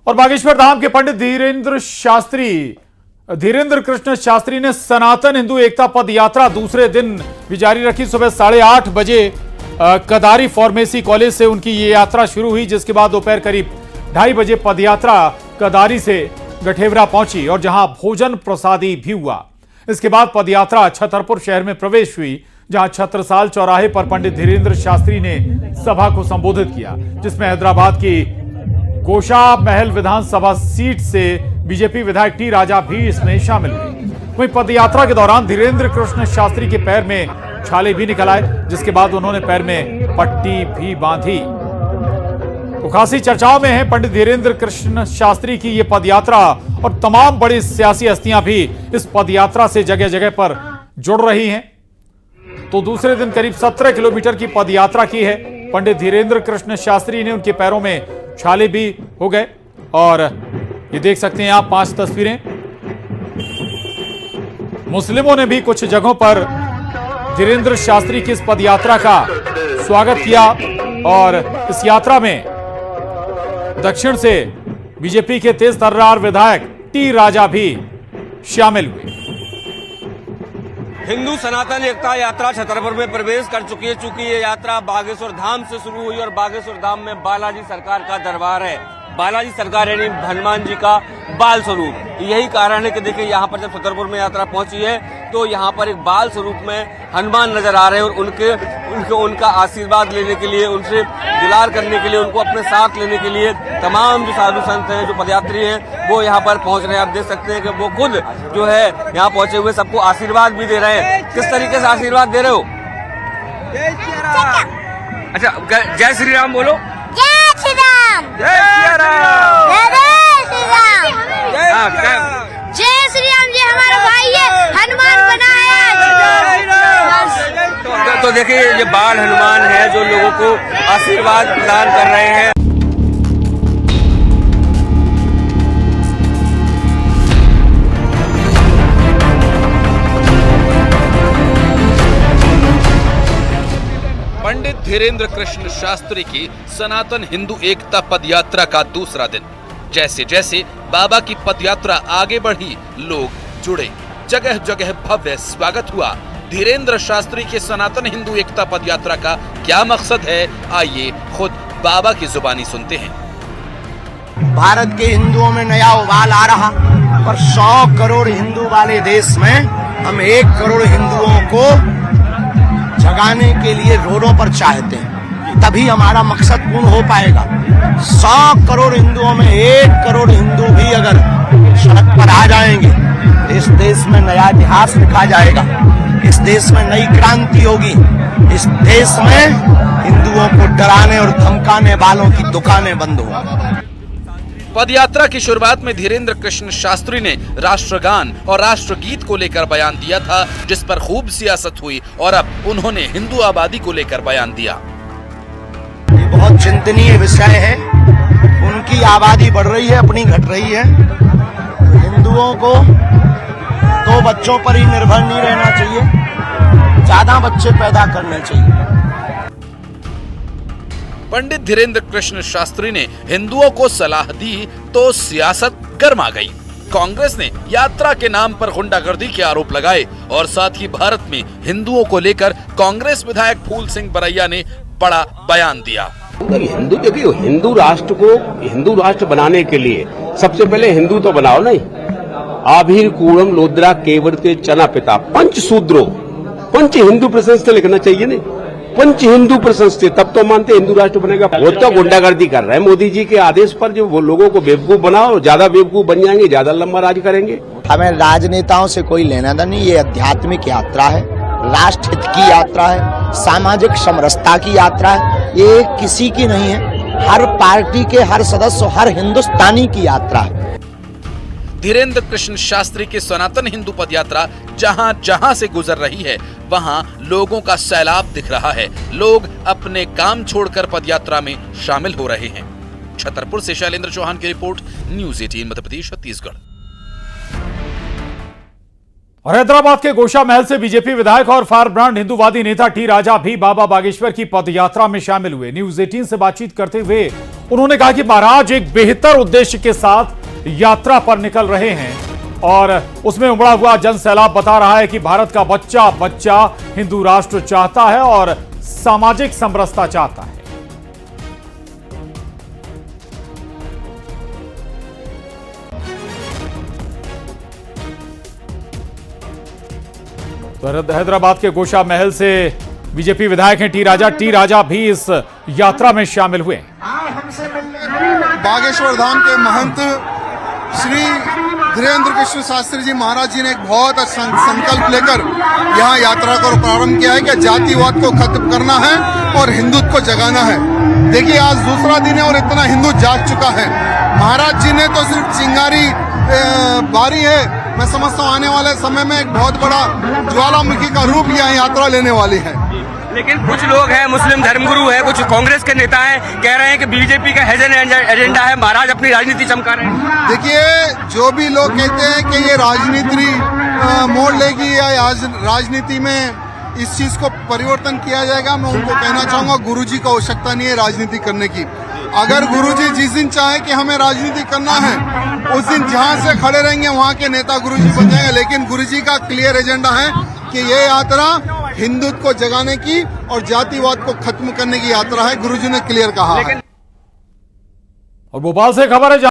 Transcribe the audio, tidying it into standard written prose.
और बागेश्वर धाम के पंडित धीरेन्द्र कृष्ण शास्त्री ने सनातन हिंदू एकता पद यात्रा दूसरे दिन भी जारी रखी। सुबह 8:30 बजे कदारी फार्मेसी कॉलेज से उनकी ये यात्रा शुरू हुई, जिसके बाद दोपहर करीब 2:30 बजे पदयात्रा कदारी से गठेवरा पहुंची और जहां भोजन प्रसादी भी हुआ। इसके बाद पदयात्रा छतरपुर शहर में प्रवेश हुई, जहां छत्रसाल चौराहे पर पंडित धीरेन्द्र शास्त्री ने सभा को संबोधित किया, जिसमें हैदराबाद की गोशा महल विधानसभा सीट से बीजेपी विधायक टी राजा भी इसमें शामिल हुए। वहीं पदयात्रा के दौरान धीरेन्द्र कृष्ण शास्त्री के पैर में छाले भी निकल आए, जिसके बाद उन्होंने पैर में पट्टी भी बांधी। तो खासी चर्चाओं में है पंडित धीरेन्द्र कृष्ण शास्त्री की ये पदयात्रा, और तमाम बड़ी सियासी हस्तियां भी इस पदयात्रा से जगह जगह पर जुड़ रही हैं। तो दूसरे दिन करीब 17 किलोमीटर की पदयात्रा की है पंडित धीरेन्द्र कृष्ण शास्त्री ने। उनके पैरों में छाले भी हो गए और ये देख सकते हैं आप 5 तस्वीरें। मुस्लिमों ने भी कुछ जगहों पर धीरेन्द्र शास्त्री की इस पदयात्रा का स्वागत किया और इस यात्रा में दक्षिण से बीजेपी के तेज तर्रार विधायक टी राजा भी शामिल हुए। हिंदू सनातन एकता यात्रा छतरपुर में प्रवेश कर चुकी है। चूंकि ये यात्रा बागेश्वर धाम से शुरू हुई और बागेश्वर धाम में बालाजी सरकार का दरबार है। बालाजी सरकार यानी हनुमान जी का बाल स्वरूप। यही कारण है कि देखिए यहाँ पर जब छतरपुर में यात्रा पहुंची है तो यहाँ पर एक बाल स्वरूप में हनुमान नजर आ रहे हैं और उनका आशीर्वाद लेने के लिए, उनसे दुलार करने के लिए, उनको अपने साथ लेने के लिए तमाम जो साधु संत हैं, जो पदयात्री हैं, वो यहाँ पर पहुंच रहे हैं। आप देख सकते हैं कि वो खुद जो है यहाँ पहुंचे हुए सबको आशीर्वाद भी दे रहे हैं। किस तरीके से आशीर्वाद दे रहे हो? जय श्री राम। अच्छा, जय श्री राम बोलो। जय श्री राम। जय श्री राम। जय श्री राम। जय श्री राम जी, हमारा भाई है, हनुमान बना है। तो देखिए ये बाल हनुमान है जो लोगों को आशीर्वाद प्रदान कर रहे हैं। पंडित धीरेन्द्र कृष्ण शास्त्री की सनातन हिंदू एकता पदयात्रा का दूसरा दिन। जैसे जैसे बाबा की पदयात्रा आगे बढ़ी, लोग जुड़े, जगह जगह भव्य स्वागत हुआ। धीरेन्द्र शास्त्री के सनातन हिंदू एकता पदयात्रा का क्या मकसद है, आइए खुद बाबा की जुबानी सुनते हैं। भारत के हिंदुओं में नया उबाल आ रहा, पर 100 करोड़ हिंदू वाले देश में हम 1 करोड़ हिंदुओं को जगाने के लिए रोडों पर चाहते हैं, तभी हमारा मकसद पूर्ण हो पाएगा। 100 करोड़ हिंदुओं में 1 करोड़ हिंदू भी अगर सड़क पर आ जाएंगे, इस देश में नया इतिहास लिखा जाएगा, इस देश में नई क्रांति होगी, इस देश में हिंदुओं को डराने और धमकाने वालों की दुकानें बंद होंगी। पदयात्रा की शुरुआत में धीरेन्द्र कृष्ण शास्त्री ने राष्ट्रगान और राष्ट्रगीत को लेकर बयान दिया था, जिस पर खूब सियासत हुई और अब उन्होंने हिंदू आबादी को लेकर बयान दिया। ये बहुत चिंतनीय विषय है। उनकी आबादी बढ़ रही है, अपनी घट रही है। हिंदुओं को 2 बच्चों पर ही निर्भर नहीं रहना चाहिए, ज्यादा बच्चे पैदा करने चाहिए। पंडित धीरेन्द्र कृष्ण शास्त्री ने हिंदुओं को सलाह दी तो सियासत गर्मा गई। कांग्रेस ने यात्रा के नाम पर गुंडागर्दी के आरोप लगाए और साथ ही भारत में हिंदुओं को लेकर कांग्रेस विधायक फूल सिंह बरैया ने बड़ा बयान दिया। हिंदू देखिए, हिंदू राष्ट्र को हिंदू राष्ट्र बनाने के लिए सबसे पहले हिंदू तो बनाओ नहीं। आभीर कूड़म लोद्रा केवरते चना पिता पंचसूत्रों, पंच हिंदू प्रशंसा लिखना चाहिए नहीं, पंच हिंदू प्रशंसा, तब तो मानते हिंदू राष्ट्र बनेगा। वो तो गुंडागर्दी कर रहा है मोदी जी के आदेश पर, जो वो लोगों को बेवकूफ बनाओ, ज्यादा बेवकूफ बन जाएंगे, ज्यादा लंबा राज करेंगे। हमें राजनेताओं से कोई लेना देना नहीं। ये आध्यात्मिक यात्रा है, राष्ट्र हित की यात्रा है, सामाजिक समरसता की यात्रा है। ये किसी की नहीं है, हर पार्टी के हर सदस्य, हर हिंदुस्तानी की यात्रा है। धीरेन्द्र कृष्ण शास्त्री की सनातन हिंदू पदयात्रा जहां जहां से गुजर रही है, वहां लोगों का सैलाब दिख रहा है। लोग अपने काम छोड़कर पदयात्रा में शामिल हो रहे हैं। छतरपुर से शैलेंद्र चौहान की रिपोर्ट, न्यूज़ 18 मध्य प्रदेश छत्तीसगढ़। और हैदराबाद के गोशा महल से बीजेपी विधायक और फायर ब्रांड हिंदूवादी नेता टी राजा भी बाबा बागेश्वर की पदयात्रा में शामिल हुए। न्यूज 18 से बातचीत करते हुए उन्होंने कहा कि महाराज एक बेहतर उद्देश्य के साथ यात्रा पर निकल रहे हैं और उसमें उमड़ा हुआ जन सैलाब बता रहा है कि भारत का बच्चा बच्चा हिंदू राष्ट्र चाहता है और सामाजिक समरसता चाहता है। तो हैदराबाद के गोशा महल से बीजेपी विधायक हैं टी राजा भी इस यात्रा में शामिल हुए। बागेश्वर धाम के महंत श्री धीरेन्द्र कृष्ण शास्त्री जी महाराज जी ने एक बहुत अच्छा संकल्प लेकर यहाँ यात्रा को प्रारंभ किया है कि जातिवाद को खत्म करना है और हिंदुत्व को जगाना है। देखिए आज दूसरा दिन है और इतना हिंदू जाग चुका है। महाराज जी ने तो सिर्फ चिंगारी बारी है, मैं समझता हूँ आने वाले समय में एक बहुत बड़ा ज्वालामुखी का रूप यह यात्रा लेने वाली है। लेकिन कुछ लोग हैं, मुस्लिम धर्मगुरु हैं, कुछ कांग्रेस के नेता हैं, कह रहे हैं कि बीजेपी का हिडन एजेंडा है, महाराज अपनी राजनीति चमका रहे हैं। देखिए जो भी लोग कहते हैं कि ये राजनीति मोड़ लेगी या राजनीति में इस चीज को परिवर्तन किया जाएगा, मैं उनको कहना चाहूंगा गुरुजी को आवश्यकता नहीं है राजनीति करने की। अगर गुरुजी जिस दिन चाहे कि हमें राजनीति करना है उस दिन जहां से खड़े रहेंगे वहां के नेता गुरुजी बन जाएंगे। लेकिन गुरुजी का क्लियर एजेंडा है कि ये यात्रा हिंदुत्व को जगाने की और जातिवाद को खत्म करने की यात्रा है, गुरुजी ने क्लियर कहा है। और भोपाल से खबर है